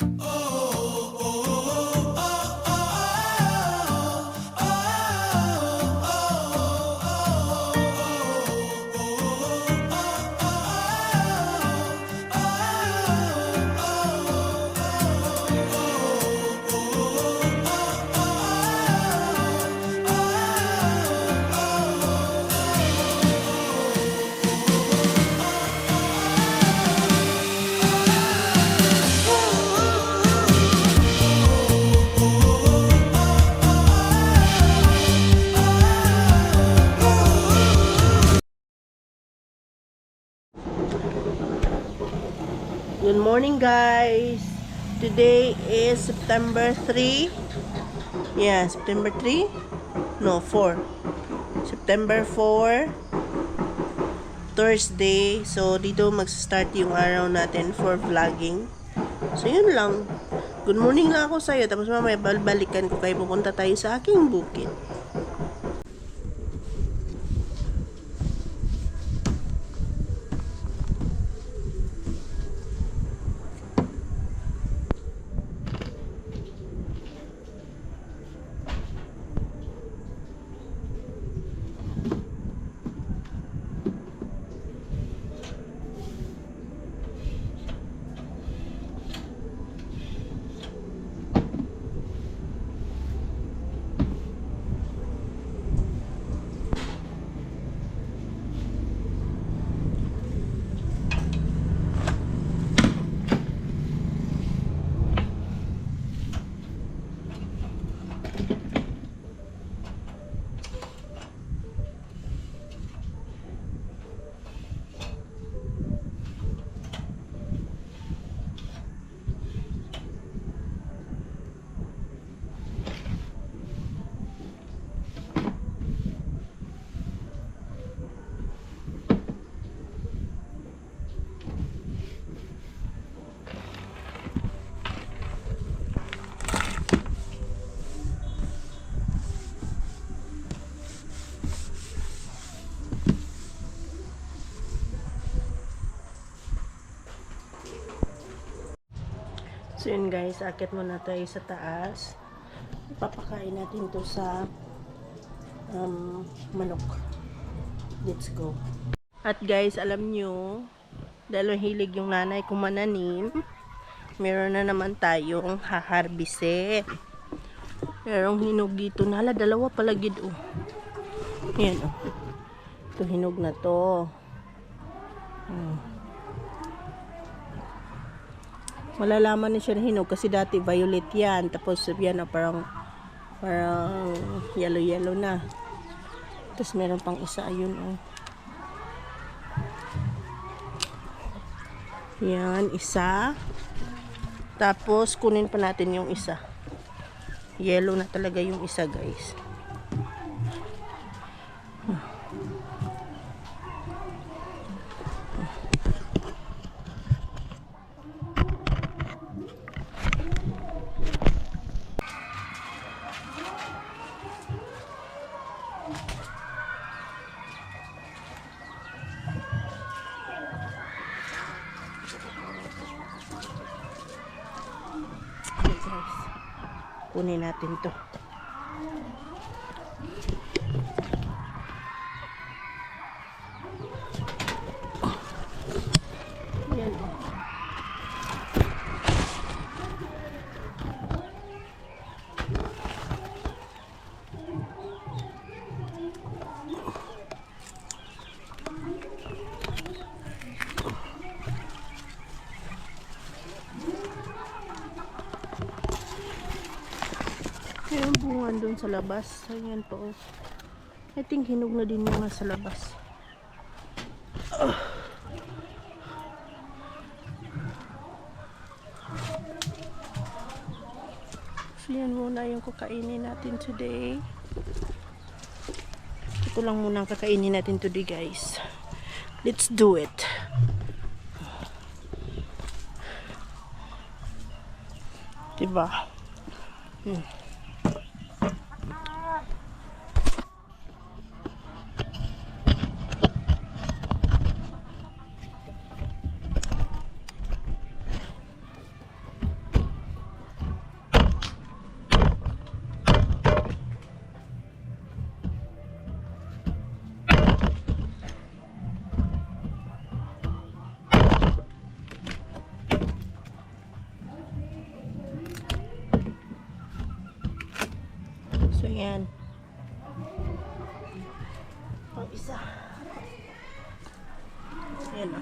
Good morning, guys. Today is September 3. Yeah, September 3? No, 4. September 4, Thursday. So, dito mag-start yung araw natin for vlogging. So, yun lang. Good morning lang ako sa'yo. Tapos mamaya balikan ko kayo. Pupunta tayo sa aking bukid. So yun guys, akit muna tayo sa taas. Papakain natin to sa manok. Let's go. At guys, alam nyo, dahil hilig yung nanay kong mananim, meron na naman tayong haharbise. Merong hinog dito. Nala, dalawa pala gid oh. Yan oh. Ito hinog na to. Malalaman na siya na hinog kasi dati violet yan. Tapos yan parang yellow na. Tapos meron pang isa ayun oh. Yan, isa. Tapos kunin pa natin yung isa. Yellow na talaga yung isa, guys. Kunin natin to. Yan. Yung bunga doon sa labas. Ayan po. I think hinog na din yung nasa labas. So yan muna yung kakainin natin today. Ito lang muna ang kakainin natin today, guys. Let's do it. Diba? Yan. Ang isa. Yan o.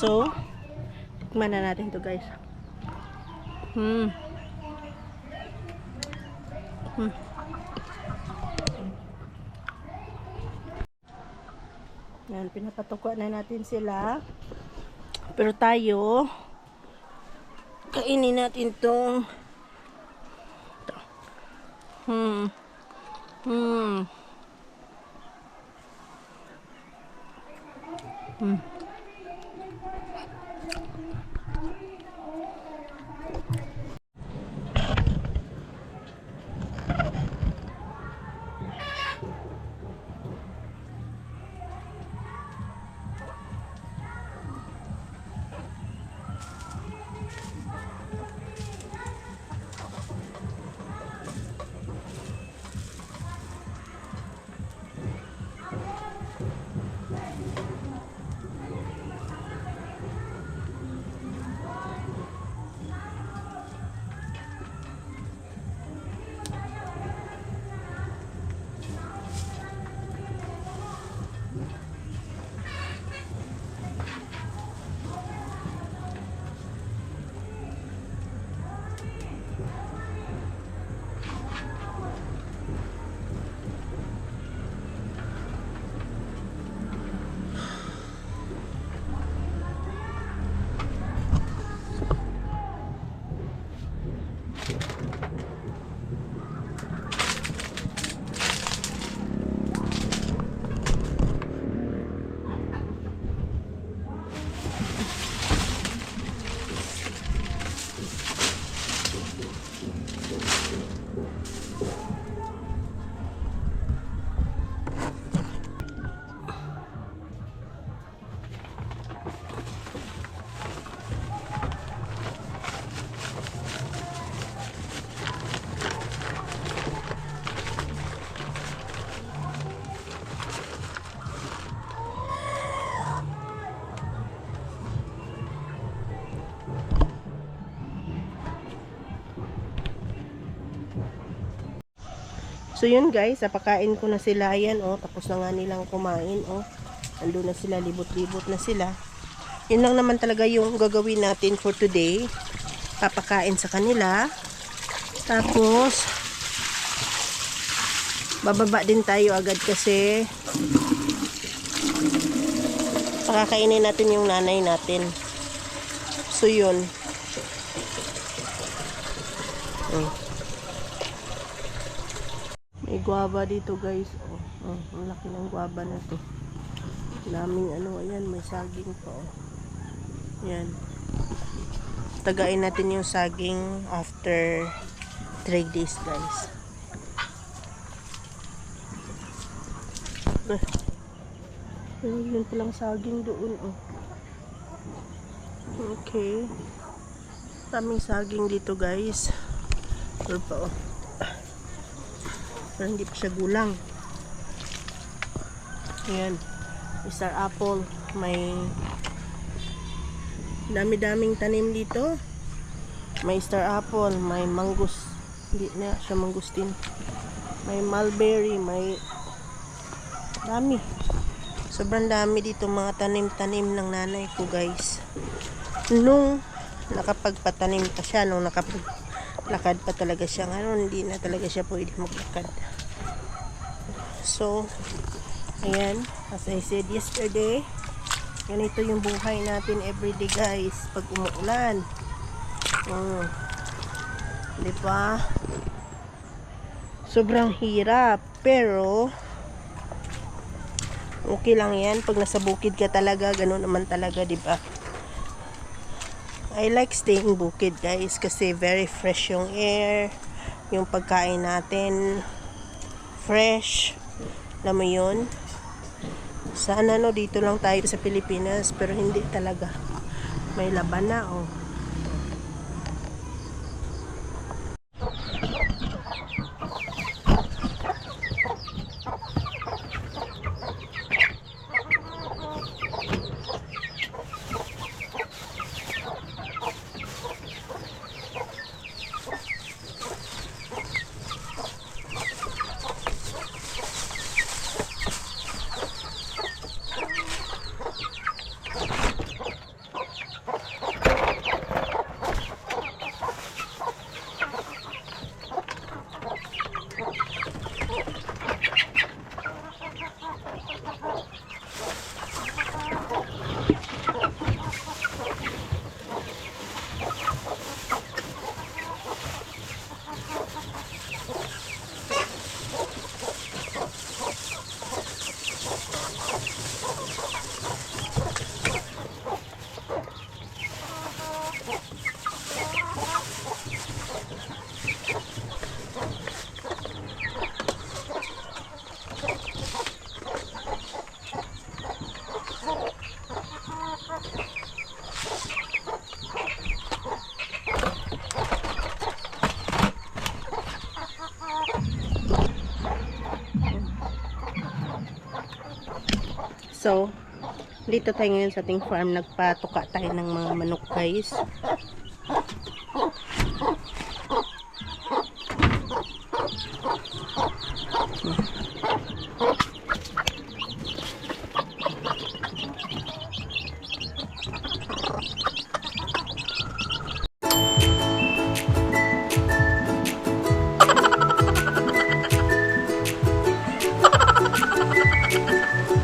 So, tikman na natin to guys. Yan, pinapatuka na natin sila. Pero tayo, kainin natin tong ito. So yun guys, napakain ko na sila yan, oh. Tapos na nga nilang kumain, oh. Ando na sila, libot-libot na sila. Yun lang naman talaga yung gagawin natin for today. Papakain sa kanila. Tapos bababa din tayo agad kasi pakakainin natin yung nanay natin. So yun. May guava dito guys. Ang laki ng guava na to. Daming ano, ayan, may saging pa. Ayan. Tagain natin yung saging after 3 days guys. Yun palang saging doon. Okay. Daming saging dito guys. Ito pa pero hindi pa siya gulang. Ayan. May star apple. May dami-daming tanim dito. May star apple. May mangus. Hindi na siya mangustin. May mulberry. May dami. Sobrang dami dito mga tanim-tanim ng nanay ko guys. Nung nakapagpatanim pa siya. Nung nakapaglakad pa talaga siya. Ngayon hindi na talaga siya pwede maglakad. So, ayan, as I said yesterday, ganito yung buhay natin everyday guys, pag umuulan. Di ba? Sobrang hirap, pero okay lang yan pag nasa bukid ka talaga, ganun naman talaga, di ba? I like staying bukid guys kasi very fresh yung air, yung pagkain natin fresh, alam mo yun. Sana no dito lang tayo sa Pilipinas pero hindi talaga, may laban na oh. So, dito tayo ngayon sa ating farm. Nagpatuka tayo ng mga manok guys.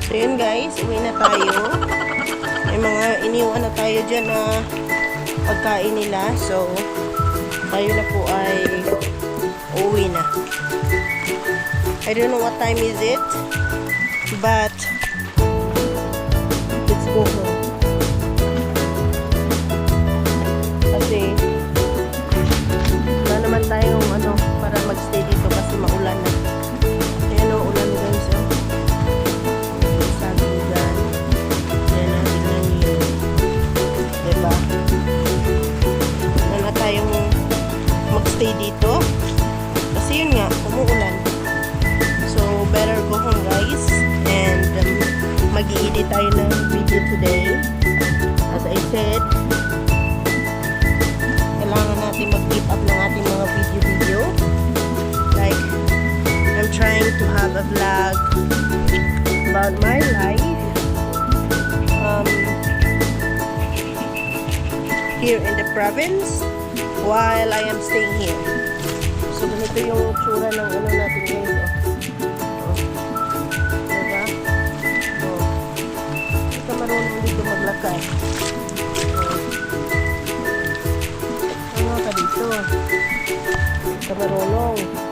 So yun guys, uwi na tayo. May mga iniwan na tayo dyan na pagkain nila. So, tayo na po ay uwi na. I don't know what time is it, but let's go home. Kasi wala naman tayong para magstay dito kasi maulan na. Ayan o, ulan guys. Stay dito kasi yun nga, umuulan. So better go home guys, and mag-i-edit tayo ng video today. As I said, kailangan natin mag-keep up ng ating mga video. Like, I'm trying to have a vlog about my life here in the province while I am staying here. So, ganito yung tsura ng natin ngayon. Diba? Hindi ka marunong dito maglakad. Ano ka dito? Hindi ka marunong.